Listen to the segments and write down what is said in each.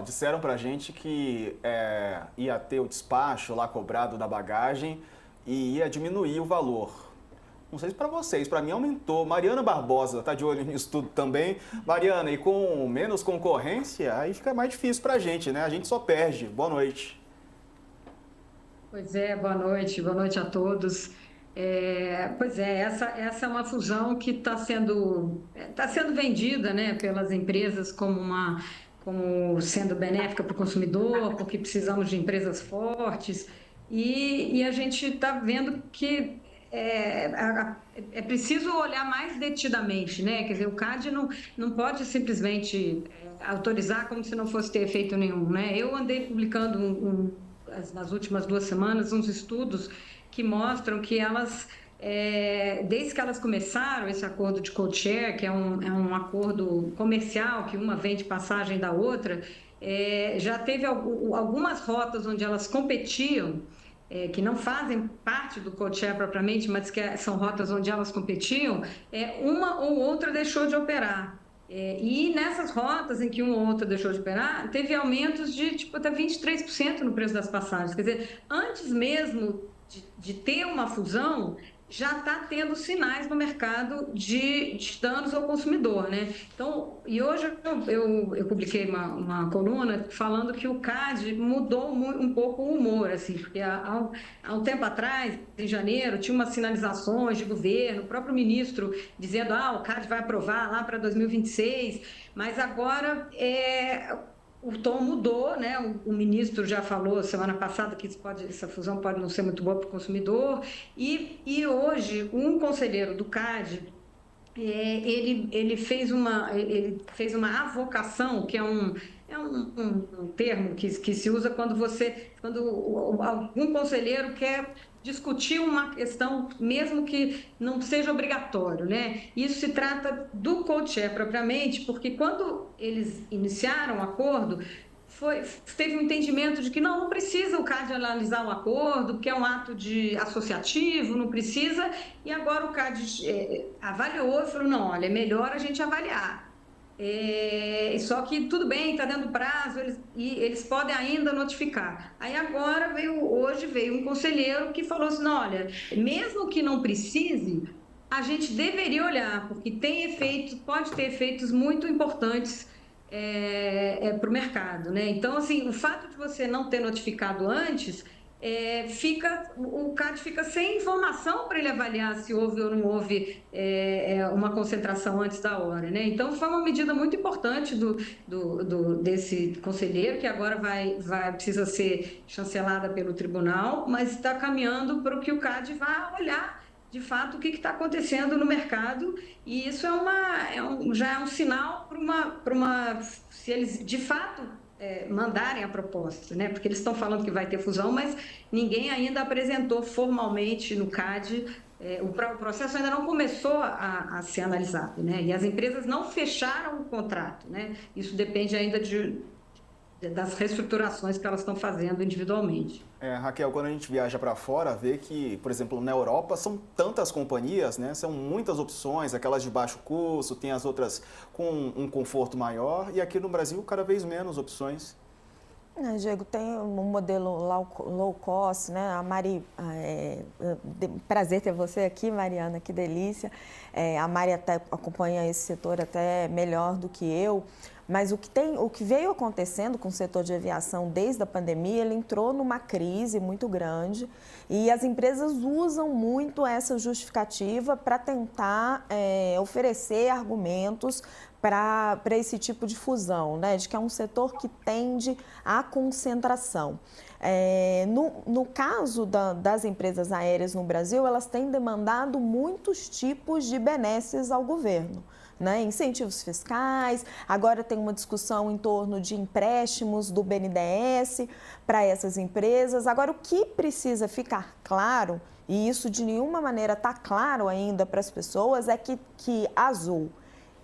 Disseram pra gente que ia ter o despacho lá cobrado da bagagem e ia diminuir o valor. Não sei se para vocês, para mim aumentou. Mariana Barbosa está de olho nisso tudo também. Mariana, e com menos concorrência, aí fica mais difícil para a gente, né? A gente só perde. Boa noite. Pois é, boa noite a todos. Essa é uma fusão que tá sendo vendida, né, pelas empresas como sendo benéfica para o consumidor, porque precisamos de empresas fortes, e a gente está vendo que é preciso olhar mais detidamente, né? Quer dizer, o CAD não pode simplesmente autorizar como se não fosse ter efeito nenhum, né? Eu andei publicando nas últimas 2 semanas, uns estudos que mostram que desde que elas começaram esse acordo de code-share, que é um acordo comercial, que uma vende passagem da outra, já teve algumas rotas onde elas competiam, que não fazem parte do code-share propriamente, mas que são rotas onde elas competiam, uma ou outra deixou de operar. E nessas rotas em que uma ou outra deixou de operar, teve aumentos de tipo até 23% no preço das passagens. Quer dizer, antes mesmo de ter uma fusão, já está tendo sinais no mercado de danos ao consumidor, né? Então, e hoje eu publiquei uma coluna falando que o CAD mudou um pouco o humor, assim, porque há um tempo atrás, em janeiro, tinha umas sinalizações de governo, o próprio ministro dizendo, o CAD vai aprovar lá para 2026, mas agora o tom mudou, né? O ministro já falou semana passada que essa fusão pode não ser muito boa para o consumidor, e hoje um conselheiro do CAD ele fez uma avocação, que é um termo que se usa quando algum conselheiro quer discutir uma questão, mesmo que não seja obrigatório, né? Isso se trata do code-share propriamente, porque quando eles iniciaram o acordo, teve um entendimento de que não precisa o CAD analisar o acordo, porque é um ato associativo, não precisa, e agora o CAD avaliou e falou, não, olha, é melhor a gente avaliar. Só que tudo bem, está dando prazo, eles podem ainda notificar. Aí agora hoje veio um conselheiro que falou assim, não, olha, mesmo que não precise, a gente deveria olhar, porque pode ter efeitos muito importantes para o mercado, né? Então, assim, o fato de você não ter notificado antes, o CAD fica sem informação para ele avaliar se houve ou não houve uma concentração antes da hora, né? Então, foi uma medida muito importante desse conselheiro, que agora precisa ser chancelada pelo tribunal, mas está caminhando para que o CAD vá olhar de fato o que está acontecendo no mercado, e isso já é um sinal se eles de fato mandarem a proposta, né? Porque eles estão falando que vai ter fusão, mas ninguém ainda apresentou formalmente no CAD, o processo ainda não começou a ser analisado, né? E as empresas não fecharam o contrato, né? Isso depende ainda das reestruturações que elas estão fazendo individualmente. Raquel, quando a gente viaja para fora, vê que, por exemplo, na Europa são tantas companhias, né? São muitas opções, aquelas de baixo custo, tem as outras com um conforto maior, e aqui no Brasil cada vez menos opções. Diego, tem um modelo low cost, né? A Mari, prazer ter você aqui, Mariana, que delícia. A Mari até acompanha esse setor até melhor do que eu. Mas o que veio acontecendo com o setor de aviação desde a pandemia, ele entrou numa crise muito grande e as empresas usam muito essa justificativa para tentar oferecer argumentos para esse tipo de fusão, né? De que é um setor que tende à concentração. No caso das empresas aéreas no Brasil, elas têm demandado muitos tipos de benesses ao governo. Né? Incentivos fiscais, agora tem uma discussão em torno de empréstimos do BNDES para essas empresas. Agora, o que precisa ficar claro, e isso de nenhuma maneira está claro ainda para as pessoas, é que Azul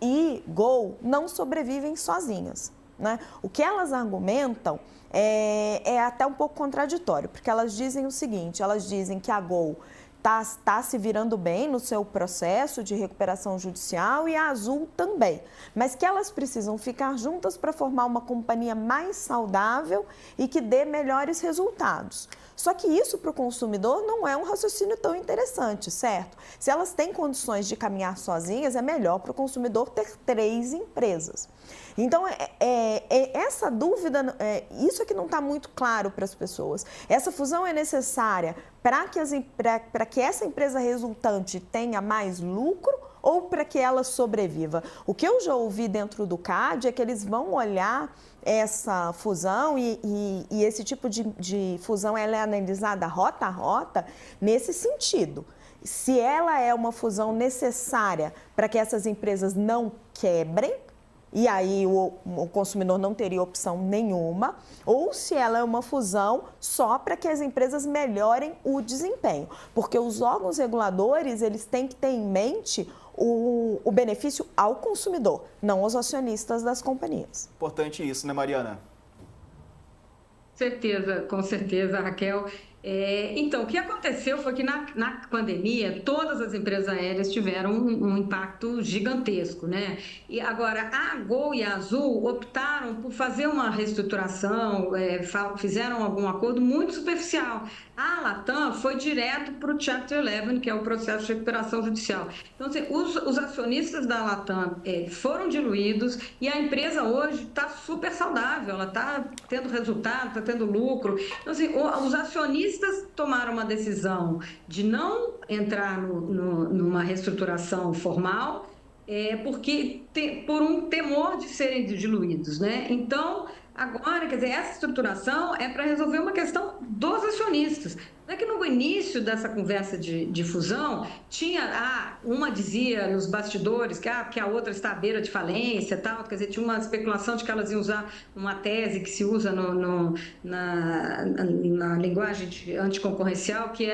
e Gol não sobrevivem sozinhas. Né? O que elas argumentam é até um pouco contraditório, porque elas dizem o seguinte, elas dizem que a Gol está se virando bem no seu processo de recuperação judicial e a Azul também, mas que elas precisam ficar juntas para formar uma companhia mais saudável e que dê melhores resultados. Só que isso para o consumidor não é um raciocínio tão interessante, certo? Se elas têm condições de caminhar sozinhas, é melhor para o consumidor ter 3 empresas. Então, essa dúvida, isso é que não está muito claro para as pessoas. Essa fusão é necessária para que essa empresa resultante tenha mais lucro ou para que ela sobreviva? O que eu já ouvi dentro do CAD é que eles vão olhar essa fusão e esse tipo de fusão ela é analisada rota a rota nesse sentido. Se ela é uma fusão necessária para que essas empresas não quebrem, e aí o consumidor não teria opção nenhuma, ou se ela é uma fusão só para que as empresas melhorem o desempenho. Porque os órgãos reguladores, eles têm que ter em mente o benefício ao consumidor, não aos acionistas das companhias. Importante isso, né, Mariana? Com certeza, Raquel. Então, o que aconteceu foi que na pandemia, todas as empresas aéreas tiveram um impacto gigantesco, né? E agora, a Gol e a Azul optaram por fazer uma reestruturação, fizeram algum acordo muito superficial. A Latam foi direto para o Chapter 11, que é o processo de recuperação judicial. Então, assim, os acionistas da Latam foram diluídos e a empresa hoje está super saudável, ela está tendo resultado, está tendo lucro. Então, assim, os acionistas tomaram uma decisão de não entrar numa reestruturação formal, porque por um temor de serem diluídos, né? Então, agora, quer dizer, essa estruturação é para resolver uma questão dos acionistas. Não é que no início dessa conversa de fusão, uma dizia nos bastidores que a outra está à beira de falência, tal, quer dizer, tinha uma especulação de que elas iam usar uma tese que se usa na linguagem anticoncorrencial, que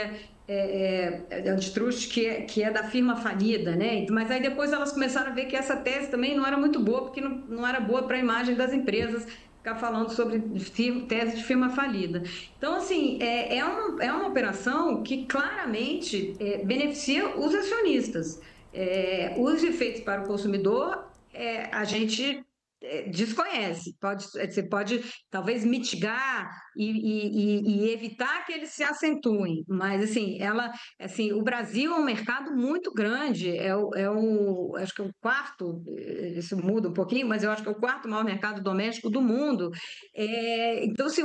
antitrust, que é da firma falida, né? Mas aí depois elas começaram a ver que essa tese também não era muito boa, porque não era boa para a imagem das empresas, ficar falando sobre tese de firma falida. Então, assim, é uma operação que claramente beneficia os acionistas. Os efeitos para o consumidor, a gente desconhece. Você pode talvez mitigar e evitar que eles se acentuem, mas assim, o Brasil é um mercado muito grande, acho que é o quarto, isso muda um pouquinho, mas eu acho que é o quarto maior mercado doméstico do mundo. Então, assim,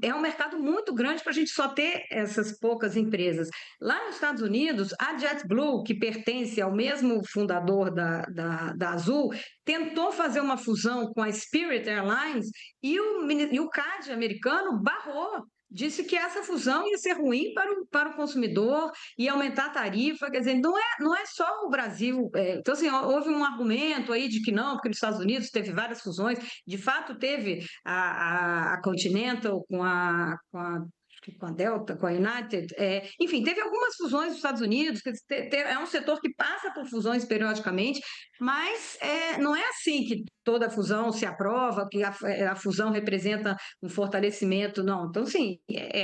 é um mercado muito grande para a gente só ter essas poucas empresas. Lá nos Estados Unidos, a JetBlue, que pertence ao mesmo fundador da Azul, tentou fazer uma fusão com a Spirit Airlines e o CAD americano barrou, disse que essa fusão ia ser ruim para o consumidor, ia aumentar a tarifa, quer dizer, não é só o Brasil. Então, assim, houve um argumento aí de que não, porque nos Estados Unidos teve várias fusões, de fato teve a Continental com a Delta, com a United, enfim, teve algumas fusões nos Estados Unidos, é um setor que passa por fusões periodicamente, mas não é assim que toda fusão se aprova, que a fusão representa um fortalecimento, não. Então, sim,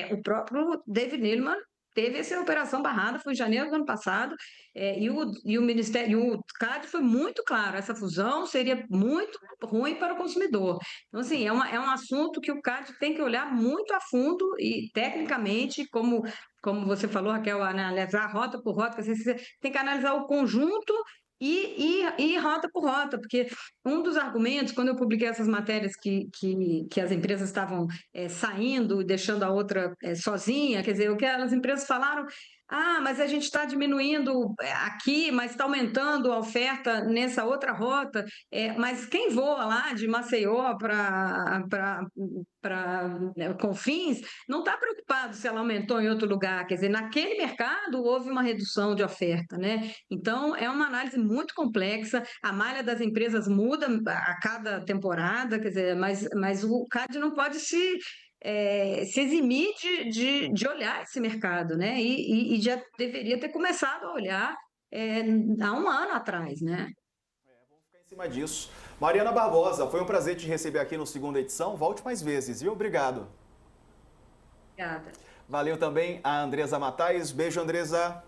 o próprio David Neeleman teve essa operação barrada, foi em janeiro do ano passado, e o Ministério, o CAD foi muito claro, essa fusão seria muito ruim para o consumidor. Então, assim, é um assunto que o CAD tem que olhar muito a fundo e, tecnicamente, como você falou, Raquel, analisar rota por rota, você tem que analisar o conjunto e rota por rota, porque um dos argumentos, quando eu publiquei essas matérias que as empresas estavam saindo e deixando a outra sozinha, quer dizer, o que as empresas falaram, mas a gente está diminuindo aqui, mas está aumentando a oferta nessa outra rota, mas quem voa lá de Maceió para Confins não está preocupado se ela aumentou em outro lugar, quer dizer, naquele mercado houve uma redução de oferta, né? Então, é uma análise muito complexa, a malha das empresas muda a cada temporada, quer dizer, mas o CAD não pode se eximir de olhar esse mercado, né? E já deveria ter começado a olhar há um ano atrás, né? Vamos ficar em cima disso. Mariana Barbosa, foi um prazer te receber aqui no Segunda Edição. Volte mais vezes, viu? Obrigado. Obrigada. Valeu também a Andresa Matais. Beijo, Andresa.